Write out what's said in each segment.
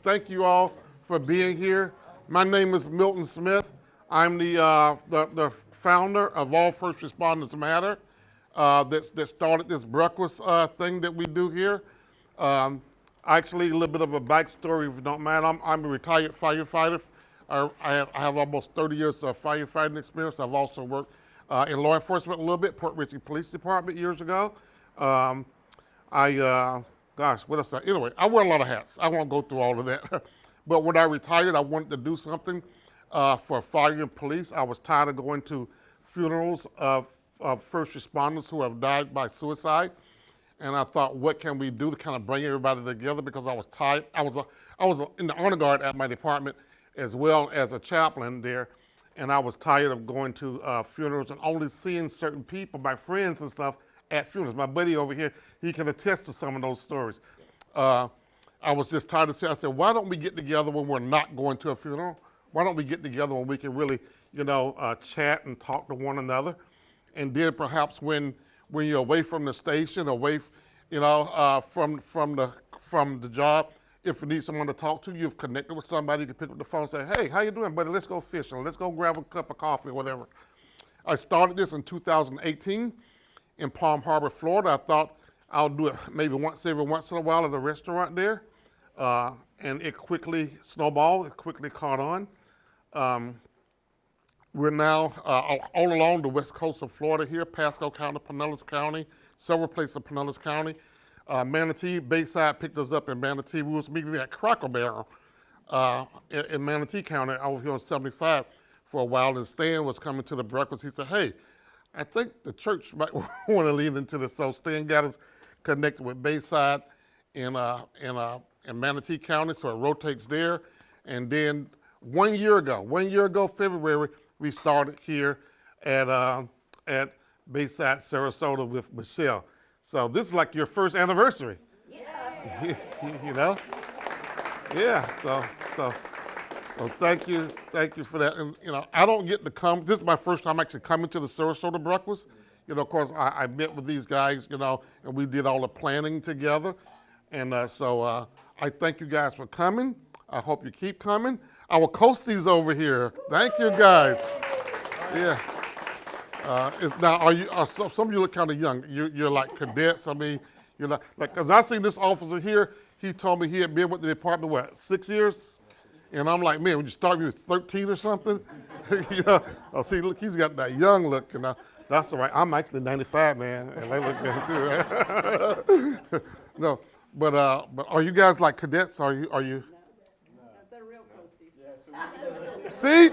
Thank you all for being here. My name is Milton Smith. I'm the founder of All First Responders Matter that started this breakfast thing that we do here. Actually, a little bit of a backstory, if you don't mind. I'm a retired firefighter. I have almost 30 years of firefighting experience. I've also worked in law enforcement a little bit, Port Richey Police Department years ago. Gosh, what else? Anyway, I wear a lot of hats. I won't go through all of that. But when I retired, I wanted to do something for fire and police. I was tired of going to funerals of first responders who have died by suicide. And I thought, what can we do to kind of bring everybody together? Because I was tired. I was in the honor guard at my department as well as a chaplain there. And I was tired of going to funerals and only seeing certain people, my friends and stuff, at funerals. My buddy over here, he can attest to some of those stories. I was just tired of saying, I said, why don't we get together when we're not going to a funeral? Why don't we get together when we can really, chat and talk to one another? And then perhaps when you're away from the station, away, from the job, if you need someone to talk to, you've connected with somebody, you can pick up the phone and say, hey, how you doing, buddy? Let's go fishing. Let's go grab a cup of coffee or whatever. I started this in 2018 in Palm Harbor, Florida. I thought I'll do it maybe every once in a while at a restaurant there. And it quickly snowballed, it quickly caught on. We're now all along the west coast of Florida here, Pasco County, Pinellas County, several places in Pinellas County. Manatee, Bayside picked us up in Manatee. We was meeting at Cracker Barrel in Manatee County over here on 75 for a while. And Stan was coming to the breakfast. He said, hey, I think the church might want to lean into this. So Stan got us connected with Bayside in Manatee County, so it rotates there. And then 1 year ago, February, we started here at Bayside, Sarasota with Michelle. So this is like your first anniversary. Yeah. Yeah. So thank you for that. And I don't get to come. This is my first time actually coming to the Sarasota breakfast. Of course, I met with these guys, and we did all the planning together. And so I thank you guys for coming. I hope you keep coming. Our Coasties over here, thank you guys. Yeah. Now, some of you look kind of young. You're like cadets. I mean, you're not because I see this officer here. He told me he had been with the department 6 years, and I'm like, man, when you start, you were 13 or something. Oh, see, look, he's got that young look, and that's all right. I'm actually 95, man, and they look good too. Right? No, but are you guys like cadets? Are you? See,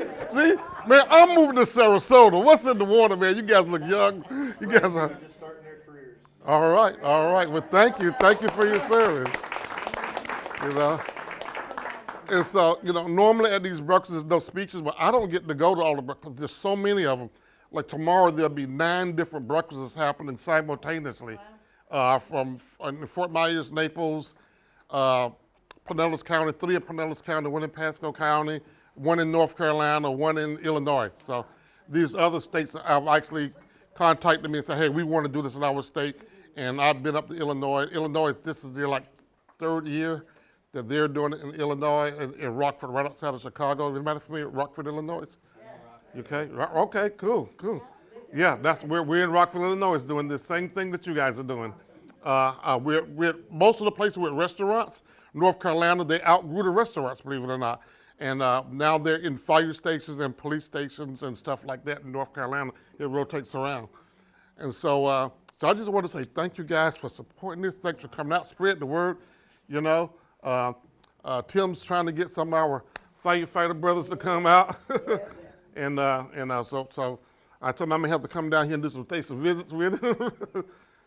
man, I'm moving to Sarasota. What's in the water, man? You guys look young. You guys are just starting their careers. All right. Well, thank you for your service. And so, normally at these breakfasts there's no speeches, but I don't get to go to all the breakfasts. There's so many of them. Like tomorrow there'll be 9 different breakfasts happening simultaneously, from Fort Myers, Naples, Pinellas County, 3 in Pinellas County, 1 in Pasco County, 1 in North Carolina, 1 in Illinois. So these other states have actually contacted me and said, hey, we want to do this in our state. And I've been up to Illinois. Illinois, this is their like 3rd year that they're doing it in Illinois, in Rockford, right outside of Chicago. Everybody familiar with Rockford, Illinois? Okay, okay, cool. Yeah, that's where we're in Rockford, Illinois, doing the same thing that you guys are doing. We're most of the places with restaurants. North Carolina, they outgrew the restaurants, believe it or not. And now they're in fire stations and police stations and stuff like that in North Carolina. It rotates around. And so, so I just want to say thank you guys for supporting this. Thanks for coming out, spread the word. You know, Tim's trying to get some of our firefighter brothers to come out. and so I told him I'm gonna have to come down here and do some station visits with him.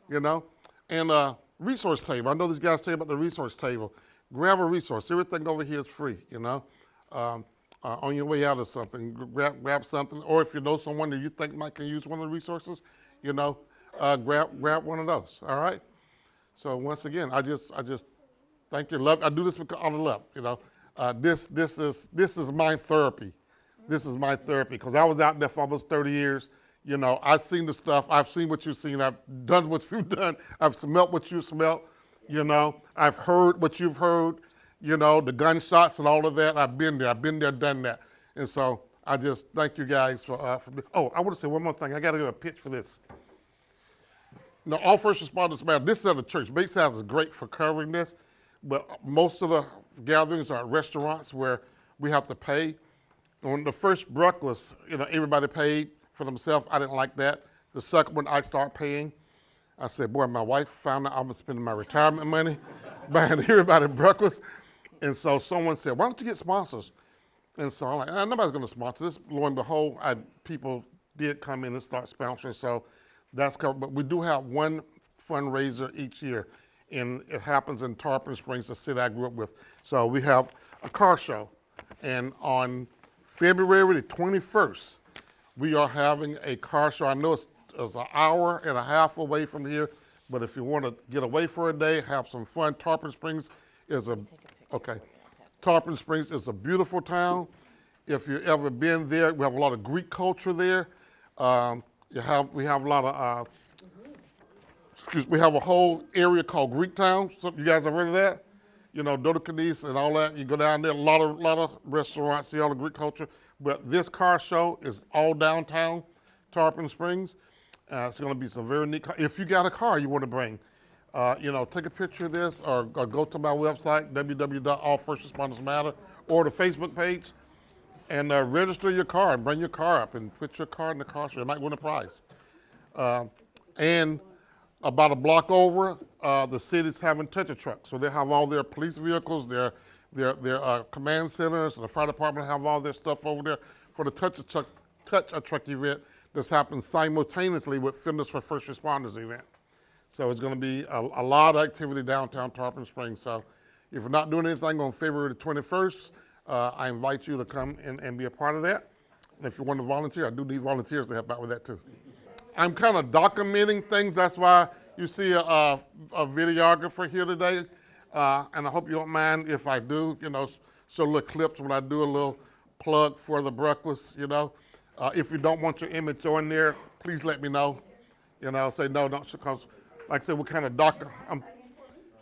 You know, and resource table. I know these guys tell you about the resource table. Grab a resource. Everything over here is free. You know, on your way out or something, grab something. Or if you know someone that you think might can use one of the resources, you know, grab one of those. All right. So once again, I just thank you. Love. I do this because out of love. You know, this is my therapy. This is my therapy because I was out there for almost 30 years. You know, I've seen the stuff. I've seen what you've seen. I've done what you've done. I've smelt what you've smelt. You know, I've heard what you've heard. You know, the gunshots and all of that. I've been there. I've been there, done that. And so I just thank you guys for oh, I want to say one more thing. I got to give a pitch for this. Now, all first responders matter. This is at the church. Bayside is great for covering this, but most of the gatherings are at restaurants where we have to pay. When the first bruck was, you know, everybody paid for themselves. I didn't like that. The second one, I started paying. I said, boy, my wife found out I was spending my retirement money buying everybody breakfast. And so someone said, why don't you get sponsors? And so I'm like, nobody's going to sponsor this. Lo and behold, people did come in and start sponsoring. So that's covered. But we do have one fundraiser each year. And it happens in Tarpon Springs, the city I grew up with. So we have a car show. And on February the 21st, we are having a car show. I know it's an hour and a half away from here, but if you want to get away for a day, have some fun, Tarpon Springs is Tarpon Springs is a beautiful town. If you've ever been there, we have a lot of Greek culture there. We have a lot of, we have a whole area called Greek Town. So you guys have heard of that? You know, Dodokanis and all that. You go down there, a lot of restaurants, see all the Greek culture. But this car show is all downtown Tarpon Springs. It's going to be some very neat cars. If you got a car you want to bring, you know, take a picture of this or go to my website, www.allfirstresponders.matter, or the Facebook page, and register your car and bring your car up and put your car in the car show. You might win a prize. And about a block over, the city's having touch-a truck. So they have all their police vehicles, their command centers, and the fire department have all their stuff over there for the touch-a truck event that's happening simultaneously with Fitness for First Responders event. So it's going to be a lot of activity downtown Tarpon Springs. So if you're not doing anything on February the 21st, I invite you to come and be a part of that. And if you want to volunteer, I do need volunteers to help out with that too. I'm kind of documenting things. That's why you see a videographer here today. And I hope you don't mind if I do, you know, show little clips when I do a little plug for the breakfast, you know. If you don't want your image on there, please let me know. You know, say no, don't, because like I said, we're kind of I've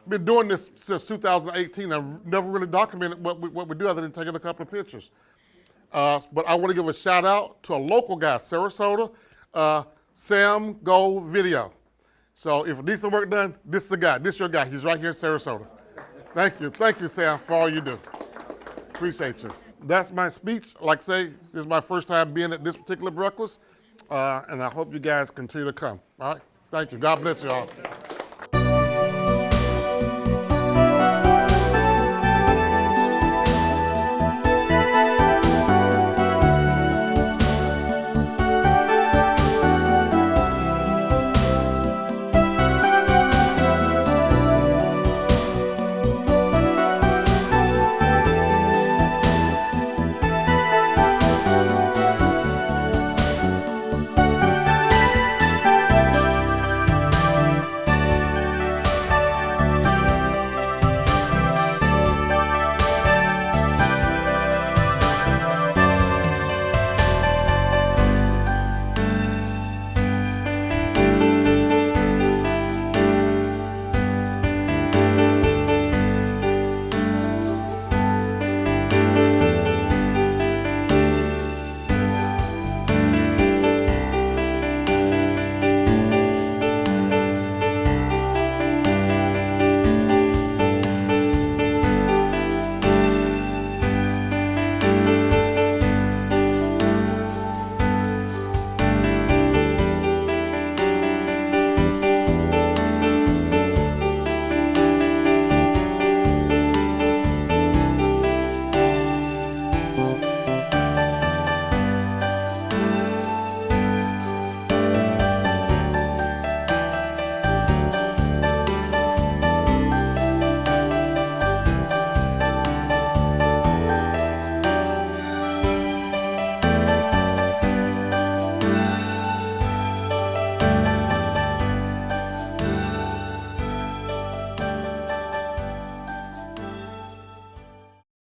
been doing this since 2018. I've never really documented what we do other than taking a couple of pictures. But I want to give a shout out to a local guy, Sarasota, Sam Go Video. So if you need some work done, this is the guy. This is your guy. He's right here in Sarasota. Thank you, Sam, for all you do. Appreciate you. That's my speech. Like I say, this is my first time being at this particular breakfast, and I hope you guys continue to come. All right? Thank you. God bless you all.